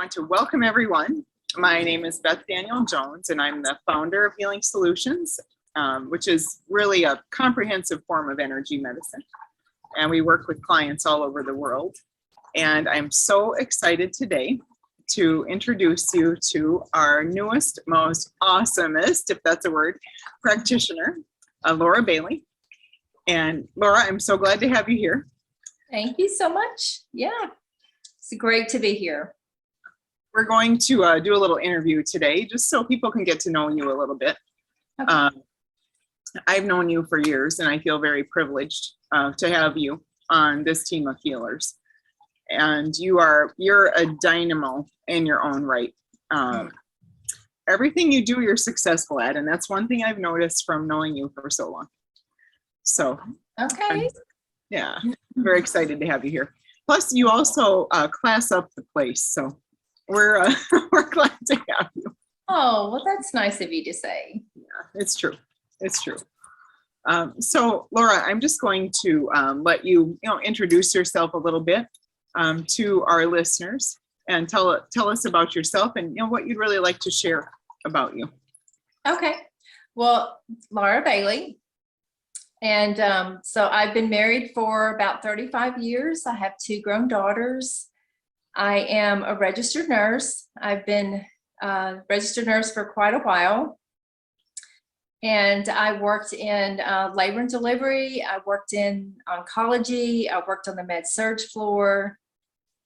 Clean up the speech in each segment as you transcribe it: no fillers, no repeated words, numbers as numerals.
want to welcome everyone. My name is Beth Daniel Jones, and I'm the founder of Healing Solutions, which is really a comprehensive form of energy medicine. And we work with clients all over the world. And I'm so excited today to introduce you to our newest, most awesomest, if that's a word, practitioner, Laura Bailey. And Laura, I'm so glad to have you here. Thank you so much. Yeah, it's great to be here. We're going to do a little interview today, just so people can get to know you a little bit. Okay. I've known you for years, and I feel very privileged to have you on this team of healers. And you're a dynamo in your own right. Everything you do, you're successful at, and that's one thing I've noticed from knowing you for so long. So, Okay. Yeah, very excited to have you here. Plus, you also class up the place, so we're glad to have you. Oh, well, that's nice of you to say. Yeah, it's true. It's true. So, Laura, I'm just going to let you, introduce yourself a little bit to our listeners and tell us about yourself and what you'd really like to share about you. Okay. Well, Laura Bailey. And so I've been married for about 35 years. I have 2 grown daughters. I am a registered nurse. I've been a registered nurse for quite a while. And I worked in labor and delivery. I worked in oncology. I worked on the med-surg floor.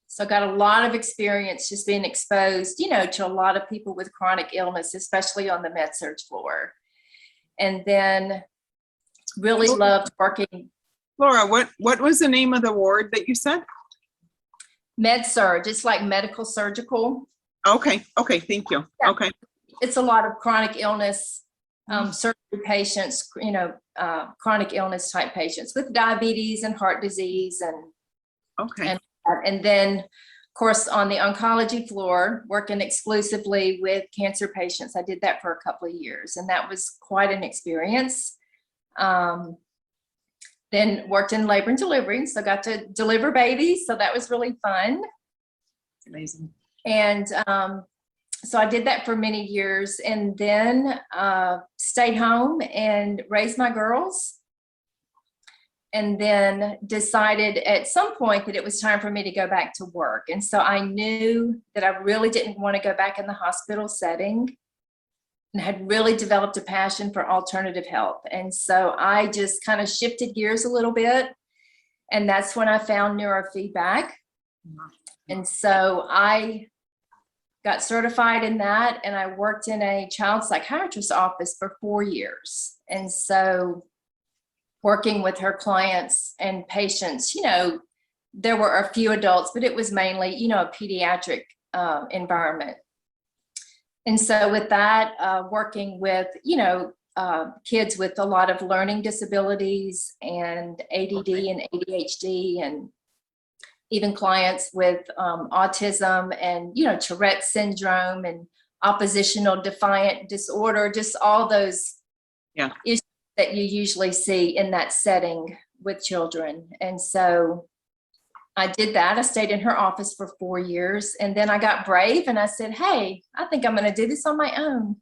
So I got a lot of experience just being exposed, to a lot of people with chronic illness, especially on the med-surg floor. And then really loved working. Laura, what was the name of the ward that you said? Med-surg. It's like medical surgical. Okay, thank you. Yeah. Okay. It's a lot of chronic illness, surgery patients, chronic illness type patients with diabetes and heart disease and then, of course, on the oncology floor, working exclusively with cancer patients. I did that for a couple of years, and that was quite an experience. Then worked in labor and delivery, so got to deliver babies, so that was really fun. Amazing. And so I did that for many years, and then stayed home and raised my girls, and then decided at some point that it was time for me to go back to work. And so I knew that I really didn't want to go back in the hospital setting, and had really developed a passion for alternative health. And so I just kind of shifted gears a little bit, and that's when I found neurofeedback. And so I got certified in that, and I worked in a child psychiatrist's office for 4 years. And so working with her clients and patients, there were a few adults, but it was mainly, a pediatric environment. And so with that, working with, kids with a lot of learning disabilities and ADD and ADHD, and even clients with autism and, Tourette syndrome and oppositional defiant disorder, just all those issues that you usually see in that setting with children. And so I did that. I stayed in her office for 4 years, and then I got brave and I said, hey, I think I'm going to do this on my own.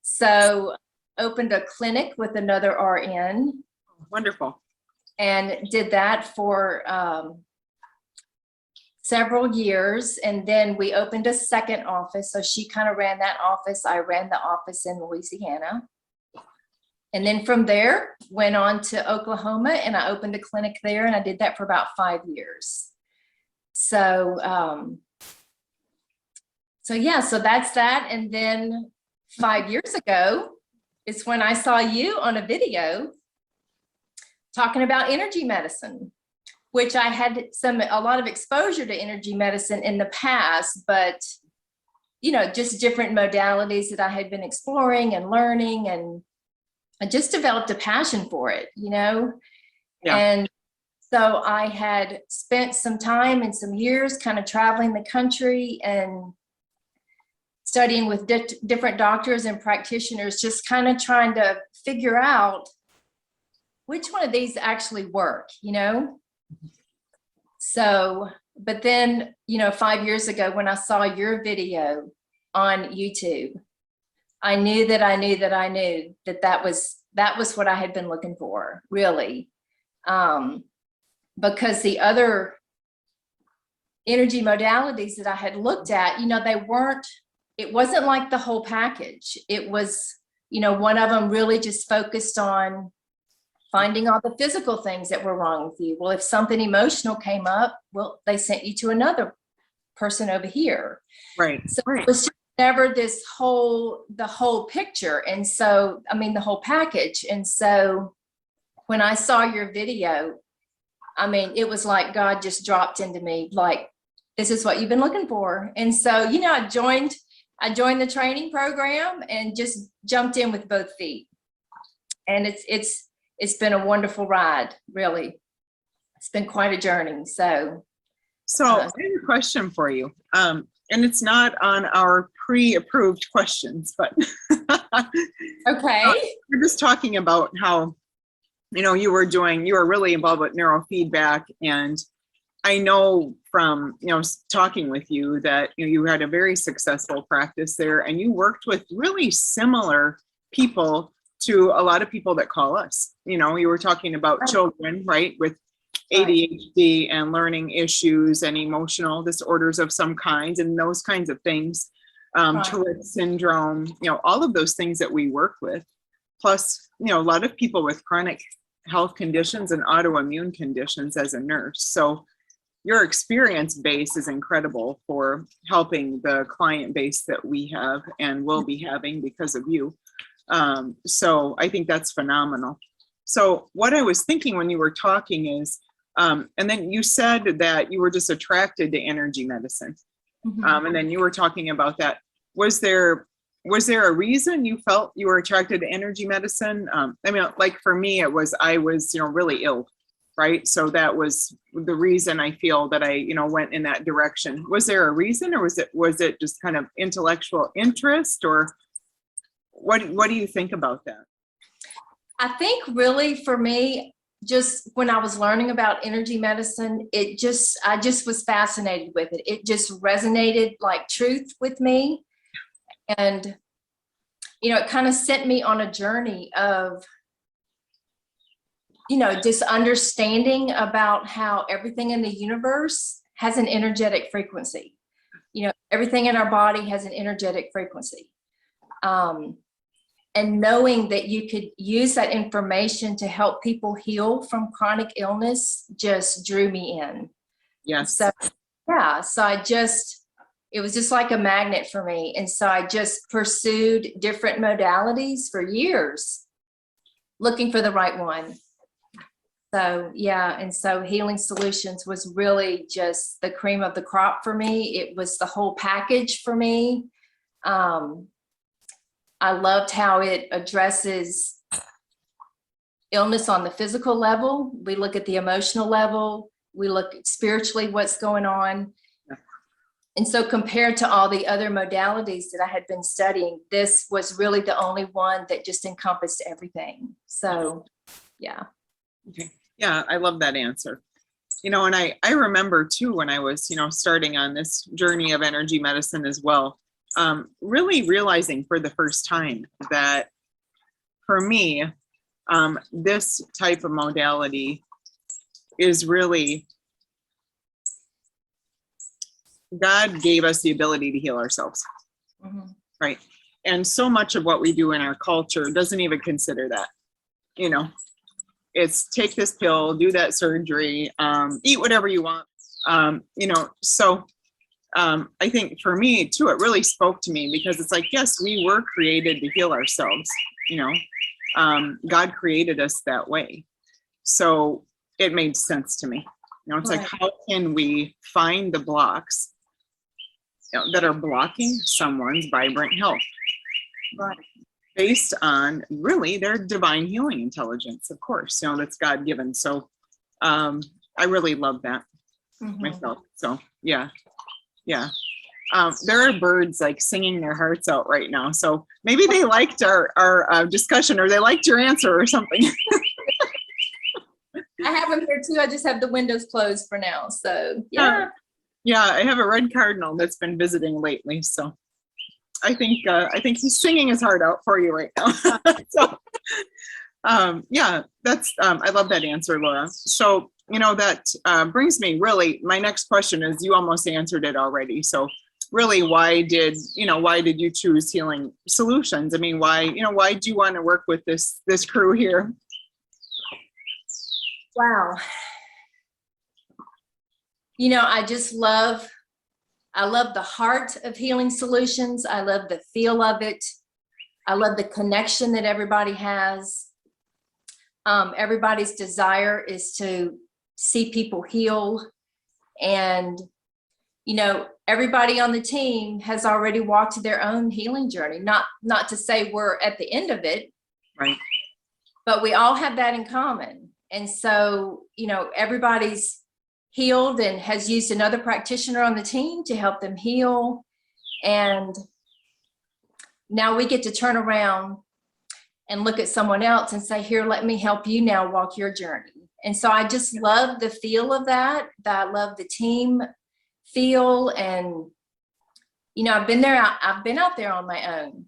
So opened a clinic with another RN. Wonderful. And did that for several years. And then we opened a second office. So she kind of ran that office. I ran the office in Louisiana. And then from there, went on to Oklahoma, and I opened a clinic there, and I did that for about 5 years. So that's that. And then 5 years ago is when I saw you on a video talking about energy medicine, which I had a lot of exposure to energy medicine in the past, but, just different modalities that I had been exploring and learning, and I just developed a passion for it, Yeah. And so I had spent some time and some years kind of traveling the country and studying with different doctors and practitioners, just kind of trying to figure out which one of these actually work, So but then, 5 years ago, when I saw your video on YouTube, I knew that that was what I had been looking for, really. Because the other energy modalities that I had looked at, it wasn't like the whole package. It was, one of them really just focused on finding all the physical things that were wrong with you. Well, if something emotional came up, well, they sent you to another person over here. Right. So right. it was just never the whole picture. And so, the whole package. And so when I saw your video, it was like God just dropped into me, like, this is what you've been looking for. And so, I joined the training program and just jumped in with both feet. And it's been a wonderful ride, really. It's been quite a journey. So I have a question for you. And it's not on our pre-approved questions, but okay. We're just talking about how, you were really involved with neurofeedback. And I know from, talking with you that you had a very successful practice there, and you worked with really similar people to a lot of people that call us. You were talking about children, right, with ADHD and learning issues and emotional disorders of some kinds and those kinds of things, Tourette syndrome, all of those things that we work with. Plus, a lot of people with chronic health conditions and autoimmune conditions as a nurse. So your experience base is incredible for helping the client base that we have and will be having because of you. So I think that's phenomenal. So what I was thinking when you were talking is, and then you said that you were just attracted to energy medicine. And then you were talking about that. Was there a reason you felt you were attracted to energy medicine? Like for me, I was, really ill, right? So that was the reason I feel that I, went in that direction. Was there a reason, or was it just kind of intellectual interest, or what do you think about that? I think really for me, just when I was learning about energy medicine, I just was fascinated with it. It just resonated like truth with me. And, it kind of sent me on a journey of, just understanding about how everything in the universe has an energetic frequency. Everything in our body has an energetic frequency. And knowing that you could use that information to help people heal from chronic illness just drew me in. Yes. So, yeah, it was just like a magnet for me. And so I just pursued different modalities for years, looking for the right one. So, yeah, and so Healing Solutions was really just the cream of the crop for me. It was the whole package for me. I loved how it addresses illness on the physical level. We look at the emotional level. We look at spiritually what's going on. And so compared to all the other modalities that I had been studying, this was really the only one that just encompassed everything. So, yeah. Okay. Yeah, I love that answer. And I remember too, when I was, starting on this journey of energy medicine as well, really realizing for the first time that for me, this type of modality is really, God gave us the ability to heal ourselves, right? And so much of what we do in our culture doesn't even consider that, it's take this pill, do that surgery, eat whatever you want, so I think for me too, it really spoke to me because it's like, yes, we were created to heal ourselves, God created us that way. So it made sense to me. It's like, how can we find the blocks that are blocking someone's vibrant health? Right. Based on really their divine healing intelligence, of course, that's God given. So I really love that myself. So yeah. There are birds like singing their hearts out right now. So maybe they liked our discussion, or they liked your answer or something. I have them here too. I just have the windows closed for now. So yeah. Yeah, I have a red cardinal that's been visiting lately, so I think he's singing his heart out for you right now. So, yeah, that's I love that answer, Laura. So, that brings me really, my next question is, you almost answered it already. So really, why did you choose Healing Solutions? I mean, why do you want to work with this crew here? Wow. I love the heart of Healing Solutions. I love the feel of it. I love the connection that everybody has. Everybody's desire is to see people heal. And, everybody on the team has already walked their own healing journey. Not to say we're at the end of it, right? But we all have that in common. And so, everybody's healed and has used another practitioner on the team to help them heal. And now we get to turn around and look at someone else and say, here, let me help you now walk your journey. And so I just love the feel of that I love the team feel. And, I've been out there on my own,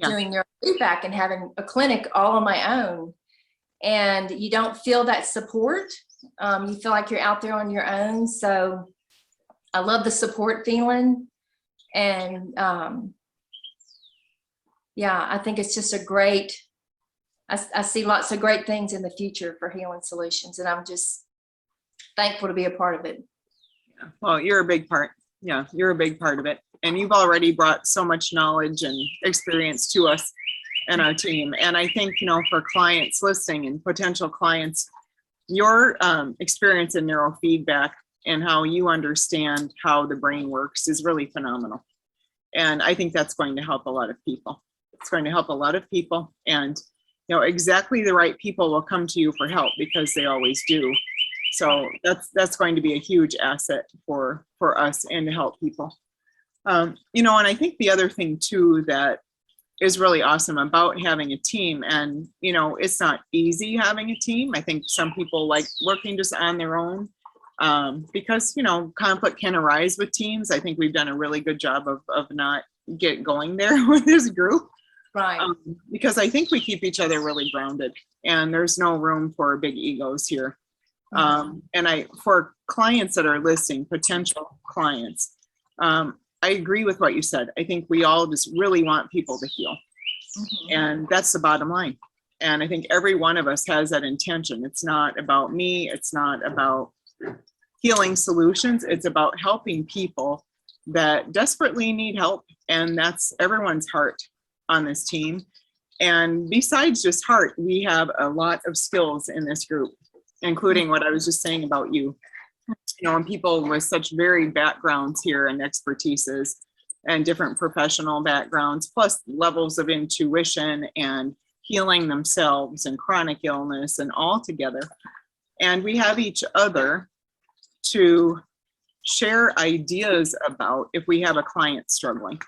doing neurofeedback and having a clinic all on my own. And you don't feel that support. You feel like you're out there on your own. So I love the support feeling. And I think it's just I see lots of great things in the future for Healing Solutions, and I'm just thankful to be a part of it. Yeah. Well, you're a big part. Yeah, you're a big part of it. And you've already brought so much knowledge and experience to us and our team. And I think, for clients listening and potential clients, your experience in neurofeedback and how you understand how the brain works is really phenomenal. And I think that's going to help a lot of people. It's going to help a lot of people. And, exactly the right people will come to you for help, because they always do. So that's going to be a huge asset for us and to help people. And I think the other thing too that is really awesome about having a team, and it's not easy having a team. I think some people like working just on their own, because conflict can arise with teams. I think we've done a really good job of not get going there with this group, right? Because I think we keep each other really grounded, and there's no room for big egos here. And for clients that are listening, potential clients, I agree with what you said. I think we all just really want people to heal. And that's the bottom line. And I think every one of us has that intention. It's not about me. It's not about Healing Solutions. It's about helping people that desperately need help. And that's everyone's heart on this team. And besides just heart, we have a lot of skills in this group, including what I was just saying about you. And people with such varied backgrounds here and expertises and different professional backgrounds, plus levels of intuition and healing themselves and chronic illness and all together. And we have each other to share ideas about if we have a client struggling.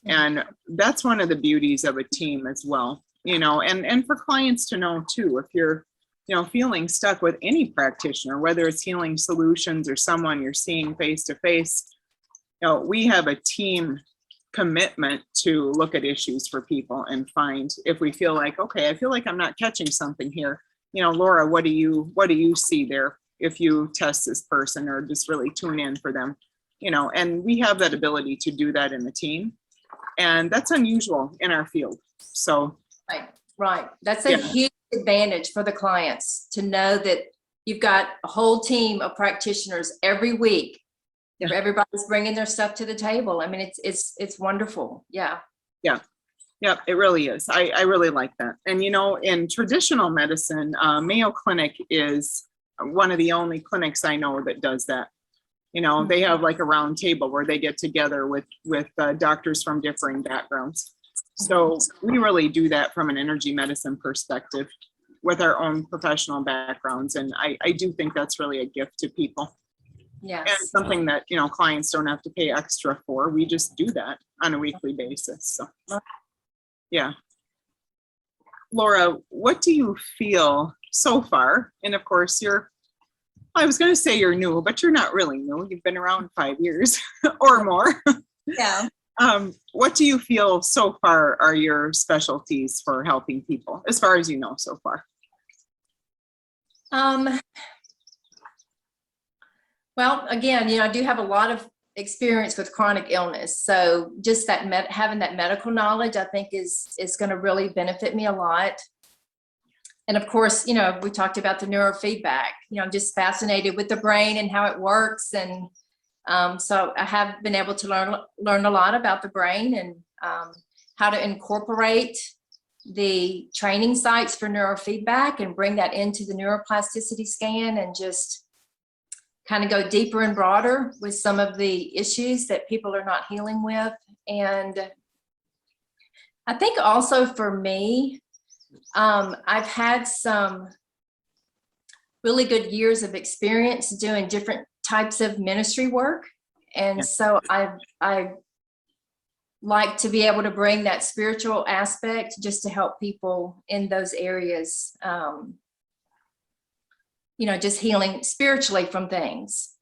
And that's one of the beauties of a team as well, and for clients to know too, if you're feeling stuck with any practitioner, whether it's Healing Solutions or someone you're seeing face to face, we have a team commitment to look at issues for people and find, if we feel like, okay, I feel like I'm not catching something here. Laura, what do you see there if you test this person or just really tune in for them? And we have that ability to do that in the team. And that's unusual in our field. So Right. That's a huge advantage for the clients to know that you've got a whole team of practitioners every week. Everybody's bringing their stuff to the table. I mean, it's wonderful. Yeah, it really is. I really like that. And in traditional medicine, Mayo Clinic is one of the only clinics I know that does that. They have like a round table where they get together with doctors from differing backgrounds. So we really do that from an energy medicine perspective with our own professional backgrounds. And I do think that's really a gift to people. Yes. And something that, clients don't have to pay extra for. We just do that on a weekly basis. So, yeah. Laura, what do you feel so far? And of course, you're I was going to say you're new, but you're not really new. You've been around 5 years or more. Yeah. What do you feel so far are your specialties for helping people, as far as you know so far? Well, again, I do have a lot of experience with chronic illness. So just that having that medical knowledge, I think is going to really benefit me a lot. And of course, we talked about the neurofeedback. I'm just fascinated with the brain and how it works. And so I have been able to learn a lot about the brain and how to incorporate the training sites for neurofeedback and bring that into the neuroplasticity scan and just kind of go deeper and broader with some of the issues that people are not healing with. And I think also for me, I've had some really good years of experience doing different types of ministry work. And so I like to be able to bring that spiritual aspect just to help people in those areas, just healing spiritually from things.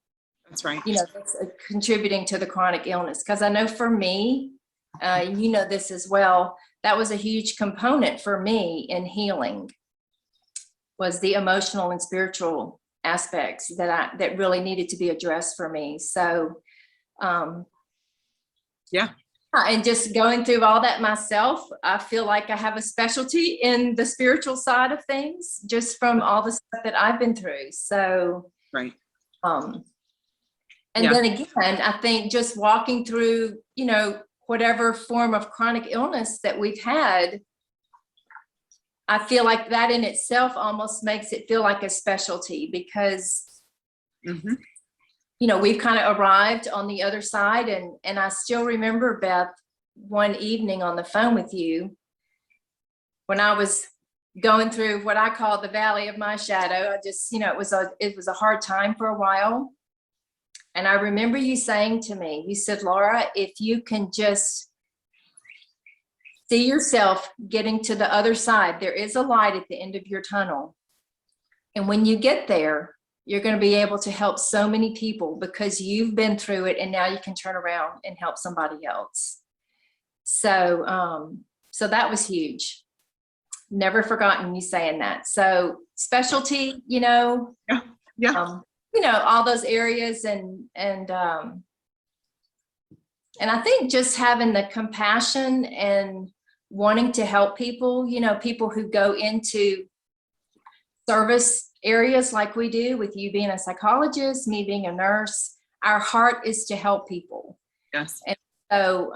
That's right. That's contributing to the chronic illness. Because I know for me, this as well, that was a huge component for me in healing, was the emotional and spiritual aspects that really needed to be addressed for me. So, and just going through all that myself, I feel like I have a specialty in the spiritual side of things, just from all the stuff that I've been through. So, right. And then again, I think just walking through, whatever form of chronic illness that we've had, I feel like that in itself almost makes it feel like a specialty because, we've kind of arrived on the other side. And I still remember, Beth, one evening on the phone with you, when I was going through what I call the valley of my shadow. I just, it was a hard time for a while. And I remember you saying to me, you said, Laura, if you can just see yourself getting to the other side, there is a light at the end of your tunnel. And when you get there, you're going to be able to help so many people because you've been through it and now you can turn around and help somebody else. So, so that was huge. Never forgotten you saying that. So specialty, all those areas and I think just having the compassion and wanting to help people, people who go into service areas like we do, with you being a psychologist, me being a nurse, our heart is to help people. Yes. And so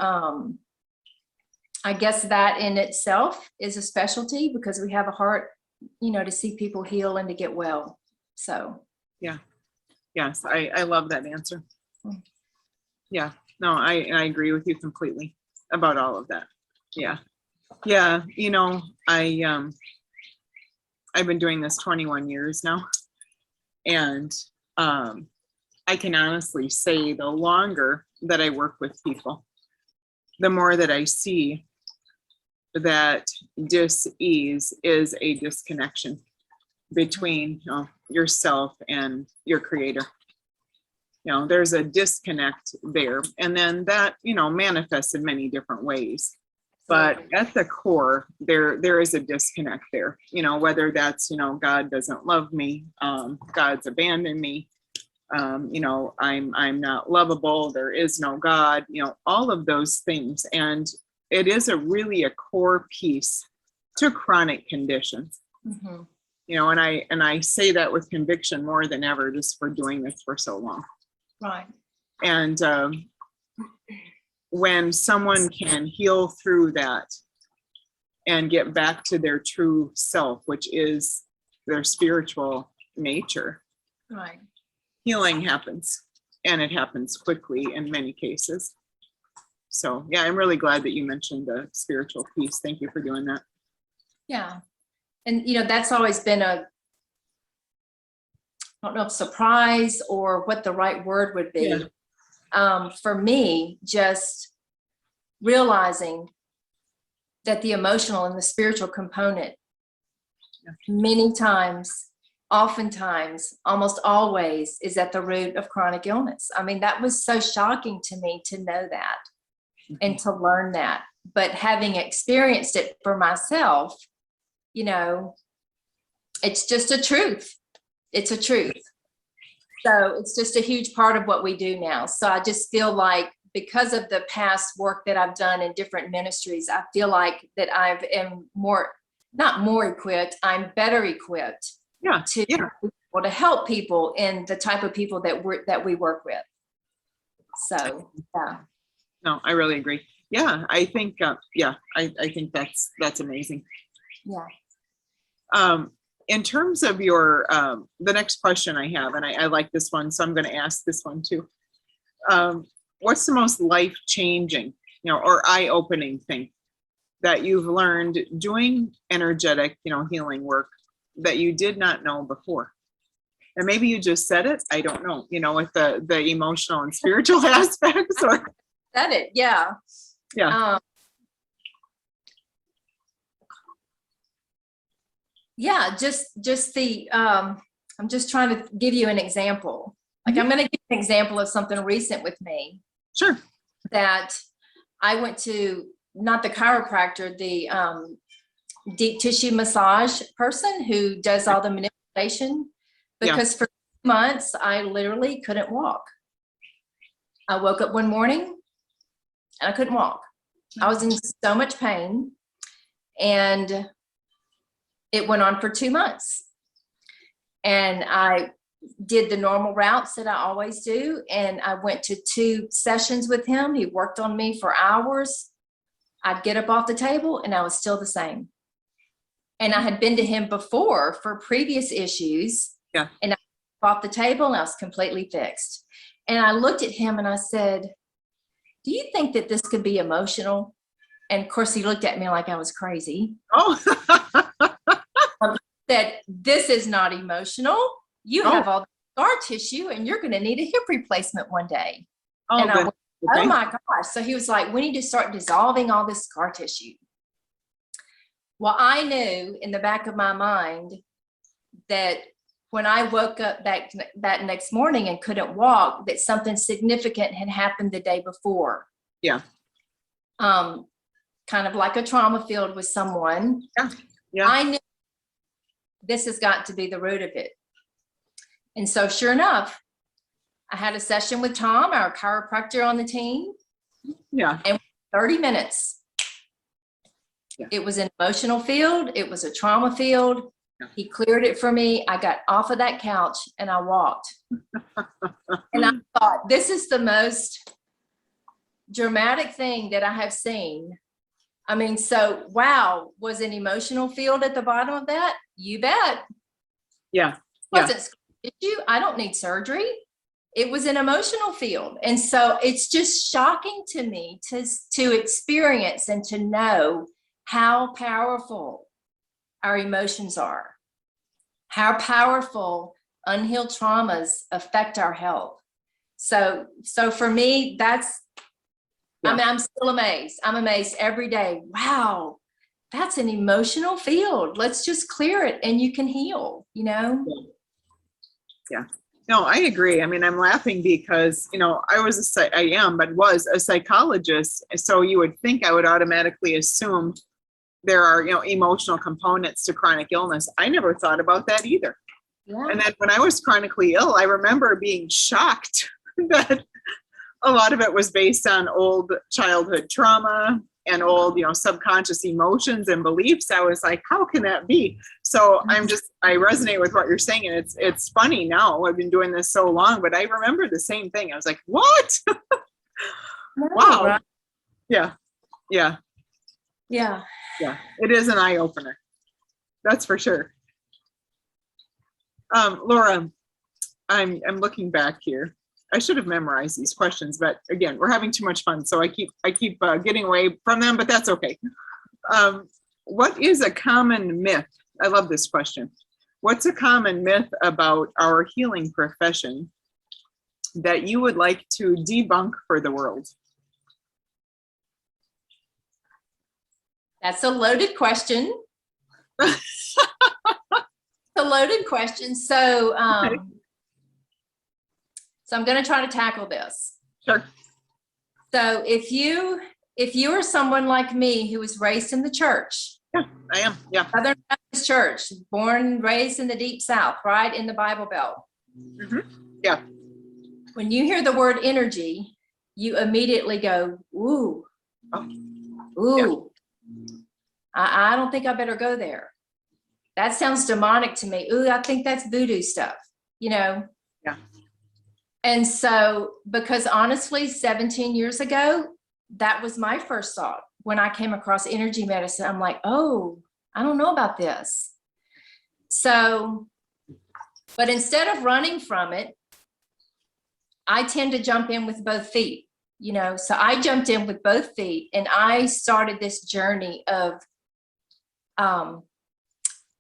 I guess that in itself is a specialty because we have a heart, to see people heal and to get well. So. Yeah. Yes. I love that answer. Yeah. No, I agree with you completely about all of that. Yeah. Yeah. I've been doing this 21 years now. And I can honestly say the longer that I work with people, the more that I see that dis-ease is a disconnection between yourself and your creator. There's a disconnect there. And then that, manifests in many different ways. But at the core, there is a disconnect there, whether that's, God doesn't love me, God's abandoned me, I'm not lovable, there is no God, all of those things. And it is really a core piece to chronic conditions. And I say that with conviction more than ever, just for doing this for so long. Right. And when someone can heal through that and get back to their true self, which is their spiritual nature, right, healing happens, and it happens quickly in many cases. So yeah, I'm really glad that you mentioned the spiritual piece. Thank you for doing that. Yeah. And that's always been I don't know if surprise or what the right word would be. For me, just realizing that the emotional and the spiritual component many times oftentimes, almost always, is at the root of chronic illness. I mean, that was so shocking to me to know that and to learn that. But having experienced it for myself, you know, it's just a truth. It's a truth. So it's just a huge part of what we do now. So I just feel like, because of the past work that I've done in different ministries, I feel like that I am not more equipped, I'm better equipped to be able to help people in the type of people that we work with. So, yeah. No, I really agree. Yeah, I think, I think that's amazing. Yeah. In terms of your, the next question I have, and I like this one, so I'm going to ask this one too. What's the most life-changing, or eye-opening thing that you've learned doing energetic, healing work that you did not know before? And maybe you just said it, I don't know, with the emotional and spiritual aspects, or Said it, yeah. Yeah. Yeah, just the, I'm just trying to give you an example. Like, I'm going to give an example of something recent with me. Sure. That I went to, not the chiropractor, the deep tissue massage person who does all the manipulation, because for 2 months, I literally couldn't walk. I woke up one morning and I couldn't walk. I was in so much pain, and it went on for 2 months. And I did the normal routes that I always do. And I went to 2 sessions with him. He worked on me for hours. I'd get up off the table and I was still the same. And I had been to him before for previous issues. Yeah. And I got off the table and I was completely fixed. And I looked at him and I said, do you think that this could be emotional? And of course, he looked at me like I was crazy. Oh. That this is not emotional. You have all the scar tissue and you're going to need a hip replacement one day. And I went, oh my gosh. So he was like, we need to start dissolving all this scar tissue. Well, I knew in the back of my mind that when I woke up that next morning and couldn't walk, that something significant had happened the day before. Yeah. Kind of like a trauma field with someone. Yeah. Yeah. I knew this has got to be the root of it. And so sure enough, I had a session with Tom, our chiropractor on the team. Yeah. And 30 minutes. Yeah. It was an emotional field. It was a trauma field. Yeah. He cleared it for me. I got off of that couch and I walked. And I thought, this is the most dramatic thing that I have seen. I mean, so, wow, was an emotional field at the bottom of that? You bet. Yeah. Wasn't scar tissue. I don't need surgery. It was an emotional field. And so it's just shocking to me to experience and to know how powerful our emotions are, how powerful unhealed traumas affect our health. So for me, that's, I mean, I'm still amazed. I'm amazed every day. Wow, that's an emotional field. Let's just clear it and you can heal, Yeah. No, I agree. I mean, I'm laughing because, I was a psychologist. So you would think I would automatically assume there are, emotional components to chronic illness. I never thought about that either. Yeah. And then when I was chronically ill, I remember being shocked that a lot of it was based on old childhood trauma and old, subconscious emotions and beliefs. I was like, how can that be? So I resonate with what you're saying. And it's funny now. I've been doing this so long, but I remember the same thing. I was like, what? Wow. Right. Yeah. Yeah. Yeah. Yeah. It is an eye opener. That's for sure. Laura, I'm looking back here. I should have memorized these questions, but again, we're having too much fun. So I keep getting away from them, but that's okay. What is a common myth? I love this question. What's a common myth about our healing profession that you would like to debunk for the world? That's a loaded question. a loaded question. So, Okay. so I'm going to try to tackle this. Sure. So if you are someone like me who was raised in the church, Yeah, I am. Yeah. Southern Baptist Church, born and raised in the Deep South, right in the Bible Belt. Mm-hmm. Yeah. When you hear the word energy, you immediately go, ooh, Oh, ooh. Yeah. I don't think I better go there. That sounds demonic to me. Ooh, I think that's voodoo stuff, you know? Yeah. And so, because honestly, 17 years ago, that was my first thought when I came across energy medicine. I'm like, oh, I don't know about this. So, but instead of running from it, I tend to jump in with both feet, you know? So I jumped in with both feet and I started this journey of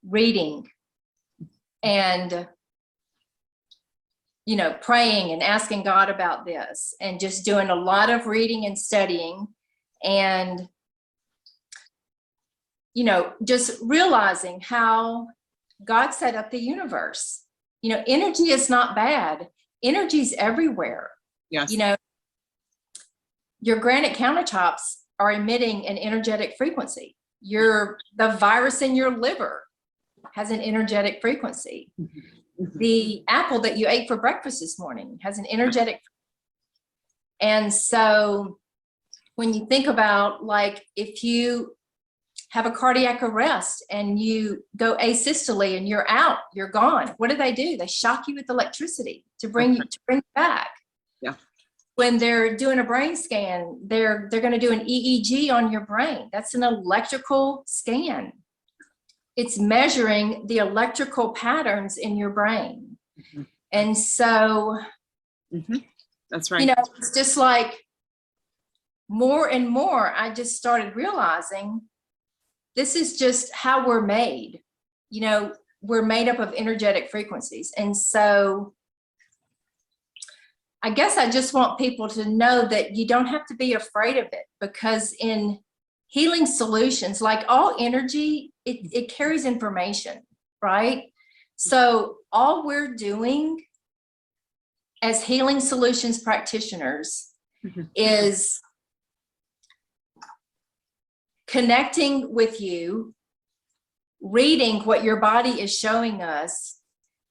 reading and, you know, praying and asking God about this and just doing a lot of reading and studying and, you know, just realizing how God set up the universe. You know, energy is not bad. Energy's everywhere. Yes. You know, your granite countertops are emitting an energetic frequency. The virus in your liver has an energetic frequency. Mm-hmm. The apple that you ate for breakfast this morning has an energetic. And so when you think about, like, if you have a cardiac arrest and you go asystole and you're out, you're gone. What do? They shock you with electricity to bring you back. Yeah. When they're doing a brain scan, they're going to do an EEG on your brain. That's an electrical scan. It's measuring the electrical patterns in your brain. Mm-hmm. And so, mm-hmm. That's right. You know, it's just like more and more, I just started realizing this is just how we're made. You know, we're made up of energetic frequencies. And so I guess I just want people to know that you don't have to be afraid of it, because in healing solutions, like all energy, it carries information, right? So all we're doing as healing solutions practitioners is connecting with you, reading what your body is showing us,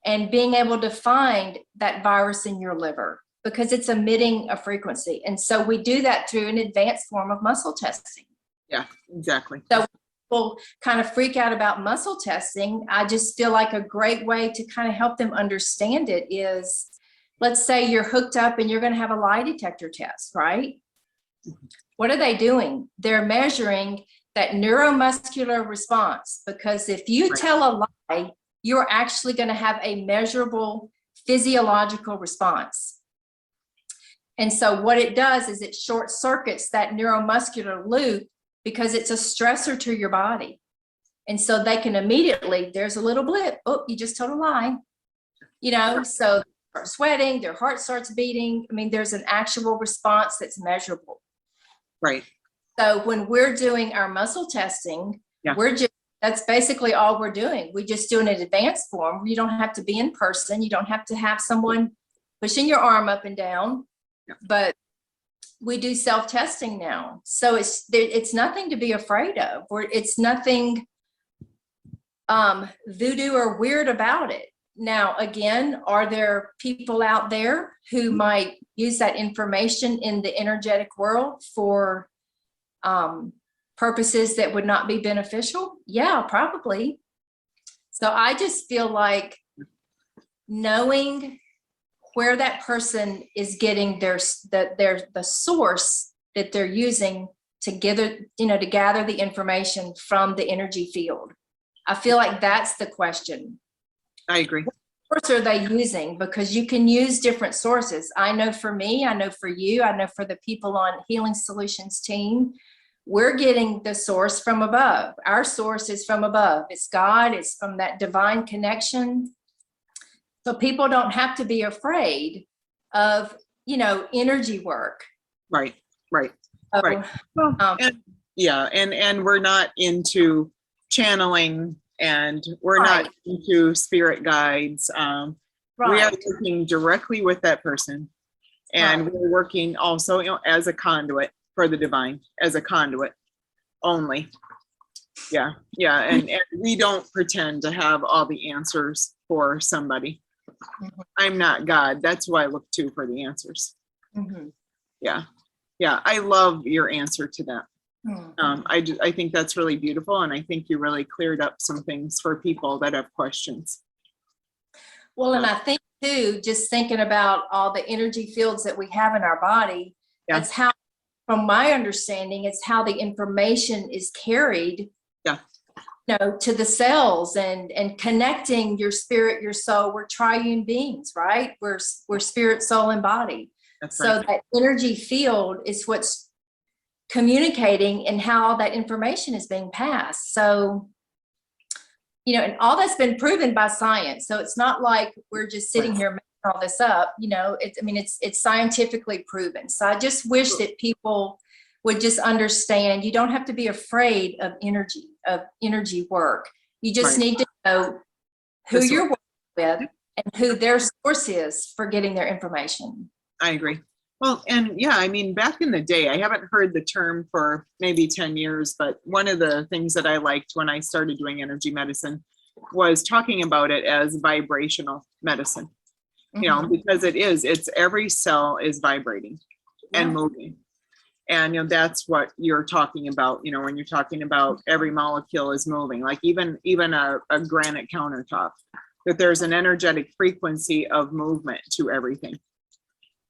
and being able to find that virus in your liver because it's emitting a frequency. And so we do that through an advanced form of muscle testing. Yeah, exactly. So people kind of freak out about muscle testing. I just feel like a great way to kind of help them understand it is, let's say you're hooked up and you're going to have a lie detector test, right? What are they doing? They're measuring that neuromuscular response, because if you tell a lie, you're actually going to have a measurable physiological response. And so what it does is it short circuits that neuromuscular loop because it's a stressor to your body. And so they can immediately, there's a little blip. Oh, you just told a lie. You know, so they start sweating, their heart starts beating. I mean, there's an actual response that's measurable. Right. So when we're doing our muscle testing, that's basically all we're doing. We just do it in advanced form. You don't have to be in person. You don't have to have someone pushing your arm up and down, but we do self-testing now. So it's nothing to be afraid of, or it's nothing voodoo or weird about it. Now, again, are there people out there who might use that information in the energetic world for purposes that would not be beneficial? Yeah, probably. So I just feel like knowing where that person is getting the source that they're using to gather the information from the energy field. I feel like that's the question. I agree. What source are they using? Because you can use different sources. I know for me, I know for you, I know for the people on Healing Solutions team, we're getting the source from above. Our source is from above. It's God. It's from that divine connection. So people don't have to be afraid of, energy work. Right. Right. So, right. Well, and we're not into channeling and we're not into spirit guides. We are working directly with that person, and we're working also, as a conduit for the divine, as a conduit only. Yeah, and we don't pretend to have all the answers for somebody. I'm not God. That's who I look to for the answers. Yeah, I love your answer to that. I think that's really beautiful, and I think you really cleared up some things for people that have questions. Well, and I think too, just thinking about all the energy fields that we have in our body, that's how, from my understanding, it's how the information is carried, to the cells and connecting your spirit, your soul. We're triune beings, right? We're spirit, soul, and body. So that energy field is what's communicating and how all that information is being passed. So, and all that's been proven by science. So it's not like we're just sitting here making all this up. It's scientifically proven. So I just wish that people would just understand you don't have to be afraid of energy work. You just need to know who you're working with and who their source is for getting their information. I agree. Well, and back in the day, I haven't heard the term for maybe 10 years, but one of the things that I liked when I started doing energy medicine was talking about it as vibrational medicine, because it's every cell is vibrating and moving. And, that's what you're talking about, when you're talking about every molecule is moving, like even a granite countertop, that there's an energetic frequency of movement to everything.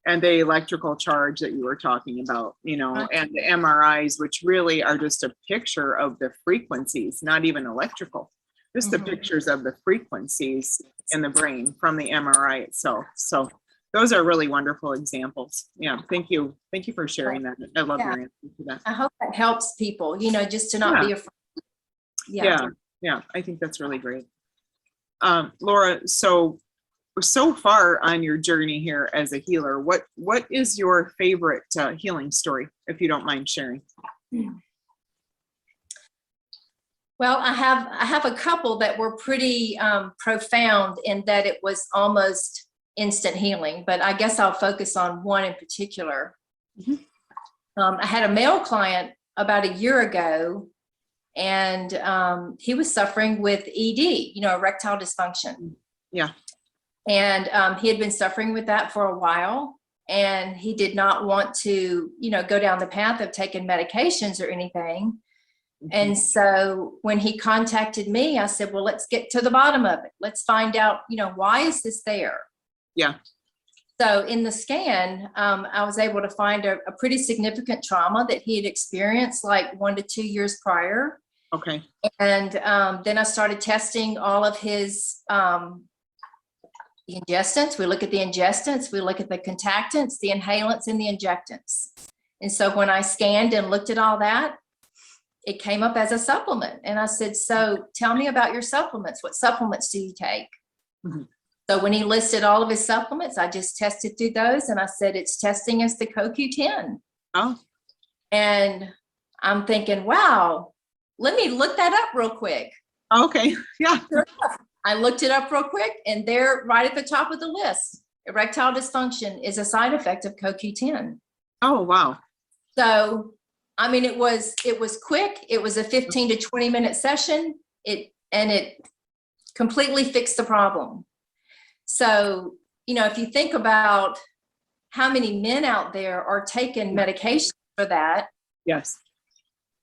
And the electrical charge that you were talking about, and the MRIs, which really are just a picture of the frequencies, not even electrical, just the pictures of the frequencies in the brain from the MRI itself. So those are really wonderful examples. Yeah. Thank you. Thank you for sharing that. I love your answer to that. I hope that helps people, just to not be afraid. Yeah. I think that's really great. Laura, so far on your journey here as a healer, what is your favorite healing story, if you don't mind sharing? Well, I have a couple that were pretty profound in that it was almost instant healing, but I guess I'll focus on one in particular. I had a male client about a year ago, and he was suffering with ED, erectile dysfunction. Yeah. And he had been suffering with that for a while, and he did not want to, go down the path of taking medications or anything. And so when he contacted me, I said, well, let's get to the bottom of it. Let's find out, why is this there? Yeah. So in the scan, I was able to find a pretty significant trauma that he had experienced like 1 to 2 years prior. Okay. And then I started testing all of his the ingestants. We look at the ingestants, we look at the contactants, the inhalants, and the injectants. And so when I scanned and looked at all that, it came up as a supplement. And I said, so tell me about your supplements. What supplements do you take? So when he listed all of his supplements, I just tested through those, and I said, it's testing as the CoQ10. Oh. And I'm thinking, wow, let me look that up real quick. Okay. Yeah. I looked it up real quick, and they're right at the top of the list. Erectile dysfunction is a side effect of CoQ10. Oh, wow. So, it was quick. It was a 15 to 20 minute session. It completely fixed the problem. So, if you think about how many men out there are taking medication for that. Yes.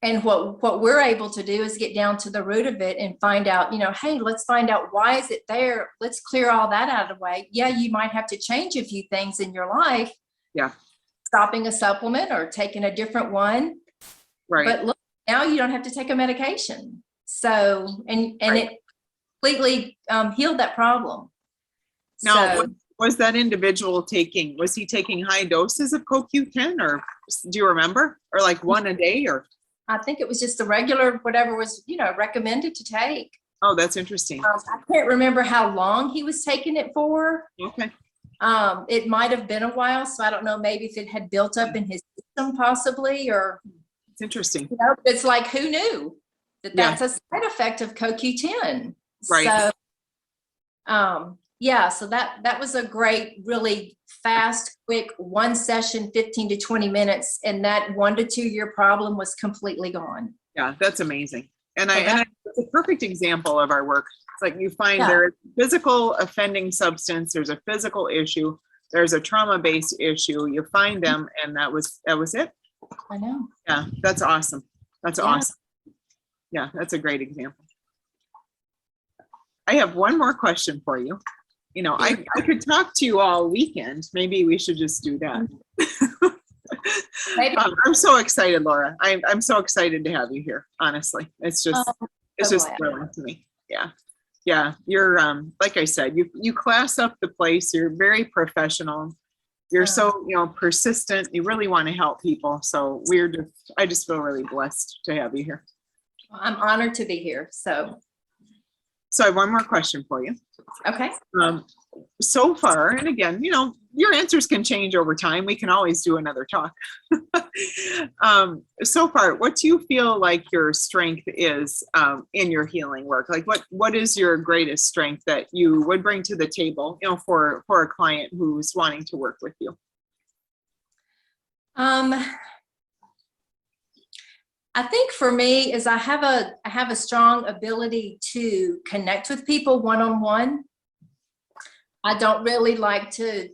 And what we're able to do is get down to the root of it and find out, hey, let's find out why is it there? Let's clear all that out of the way. Yeah, you might have to change a few things in your life. Yeah. Stopping a supplement or taking a different one. Right. But look, now you don't have to take a medication. So, and it completely healed that problem. Now, was that individual was he taking high doses of CoQ10, or do you remember? Or like one a day, or? I think it was just the regular, whatever was, recommended to take. Oh, that's interesting. I can't remember how long he was taking it for. Okay. It might have been a while, so I don't know, maybe if it had built up in his system possibly, or. It's interesting. It's like, who knew? that's a side effect of CoQ10. Right. So, yeah, so that was a great, really fast, quick, one session, 15 to 20 minutes. And that 1 to 2 year problem was completely gone. Yeah, that's amazing. And So it's a perfect example of our work. It's like you find Yeah. there is physical offending substance, there's a physical issue, there's a trauma-based issue. You find them, and that was it. I know. Yeah, that's awesome. That's Yeah. awesome. Yeah, that's a great example. I have one more question for you. You know, I could talk to you all weekend. Maybe we should just do that. Maybe. I'm so excited, Laura. I'm so excited to have you here. Honestly, it's just glad. thrilling to me. Yeah, yeah. You're like I said, you class up the place. You're very professional. You're so persistent. You really want to help people. So I just feel really blessed to have you here. I'm honored to be here. So I have one more question for you. okay. So far, and again, your answers can change over time. We can always do another talk. So far, what do you feel like your strength is in your healing work? Like what is your greatest strength that you would bring to the table, for a client who's wanting to work with you? I think for me is I have a strong ability to connect with people one-on-one. I don't really like to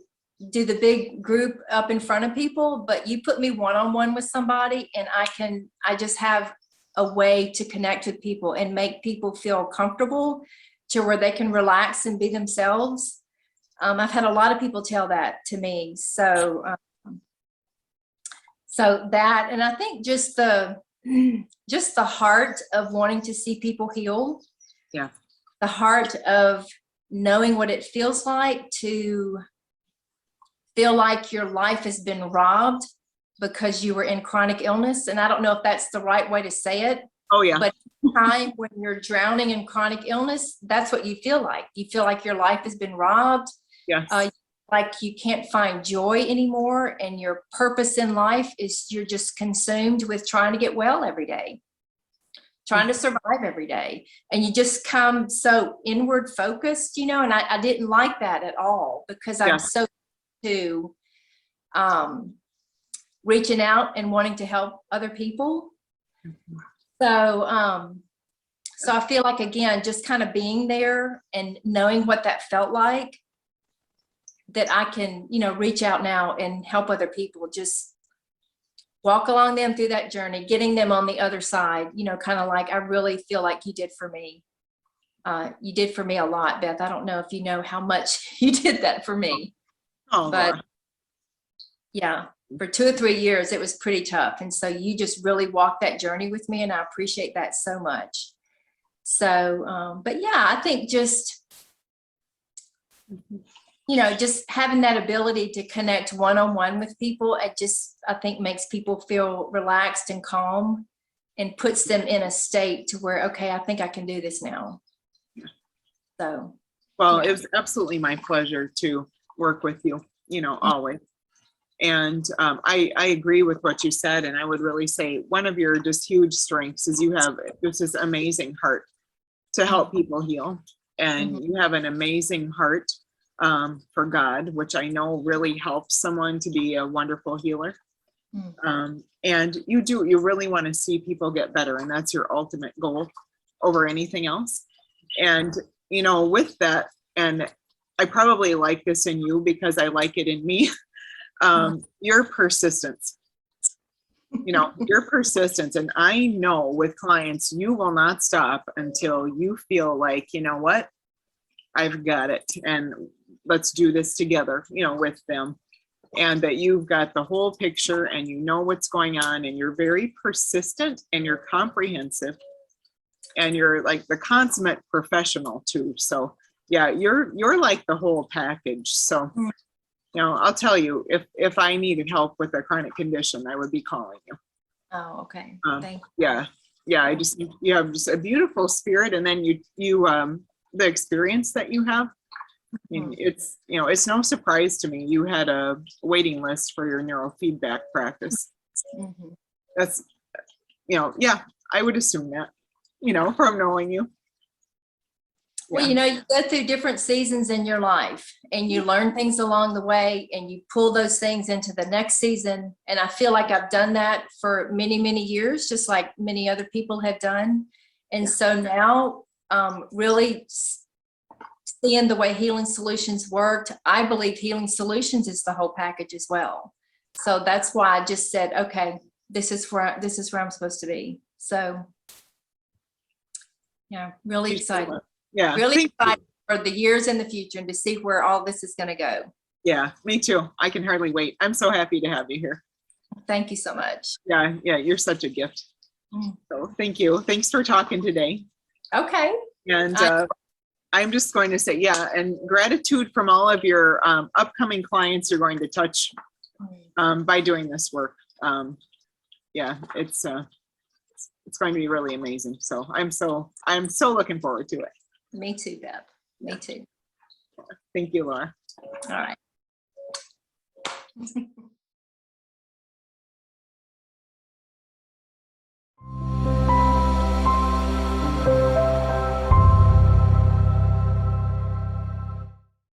do the big group up in front of people, but you put me one-on-one with somebody and I just have a way to connect with people and make people feel comfortable to where they can relax and be themselves. I've had a lot of people tell that to me. So that, and I think just the heart of wanting to see people heal. Yeah. The heart of knowing what it feels like to feel like your life has been robbed because you were in chronic illness. And I don't know if that's the right way to say it. Oh yeah. But time when you're drowning in chronic illness, that's what you feel like. You feel like your life has been robbed. Yes. Like you can't find joy anymore, and your purpose in life is you're just consumed with trying to get well every day, trying to survive every day. And you just come so inward focused, and I didn't like that at all because I'm so to reaching out and wanting to help other people. So I feel like, again, just kind of being there and knowing what that felt like, that I can, reach out now and help other people, just walk along them through that journey, getting them on the other side, kind of like I really feel like you did for me. You did for me a lot, Beth. I don't know if you know how much you did that for me. Oh, but Laura. Yeah, for 2 or 3 years, it was pretty tough. And so you just really walked that journey with me, and I appreciate that so much. So, but yeah, I think just, just having that ability to connect one-on-one with people, I think makes people feel relaxed and calm and puts them in a state to where, okay, I think I can do this now. So. Well, yeah. It was absolutely my pleasure to work with you, always. And I agree with what you said. And I would really say one of your just huge strengths is you have this amazing heart to help people heal. And you have an amazing heart for God, which I know really helps someone to be a wonderful healer. And you really want to see people get better. And that's your ultimate goal over anything else. And, with that, and I probably like this in you because I like it in me. Your persistence, your persistence. And I know with clients, you will not stop until you feel like, what, I've got it. And let's do this together, with them. And that you've got the whole picture and you know what's going on, and you're very persistent and you're comprehensive and you're like the consummate professional too. So yeah, you're like the whole package. So I'll tell you, if I needed help with a chronic condition, I would be calling you. Oh, okay. Thank you. Yeah. I just, you have just a beautiful spirit. And then you the experience that you have, I mean, it's, it's no surprise to me. You had a waiting list for your neurofeedback practice. That's, yeah, I would assume that. you know, from knowing you. Well, Yeah. you know, you go through different seasons in your life and you learn things along the way and you pull those things into the next season. And I feel like I've done that for many, many years, just like many other people have done. And so now, really seeing the way Healing Solutions worked, I believe Healing Solutions is the whole package as well. So that's why I just said, okay, this is where I'm supposed to be. So yeah, really excited. Yeah. Really excited for the years in the future and to see where all this is going to go. Yeah, me too. I can hardly wait. I'm so happy to have you here. Thank you so much. Yeah, you're such a gift. So thank you. Thanks for talking today. Okay. And I'm just going to say, yeah, and gratitude from all of your upcoming clients you're going to touch by doing this work. Yeah, it's going to be really amazing. So I'm so looking forward to it. Me too, Beth. Me too. Thank you, Laura. All right.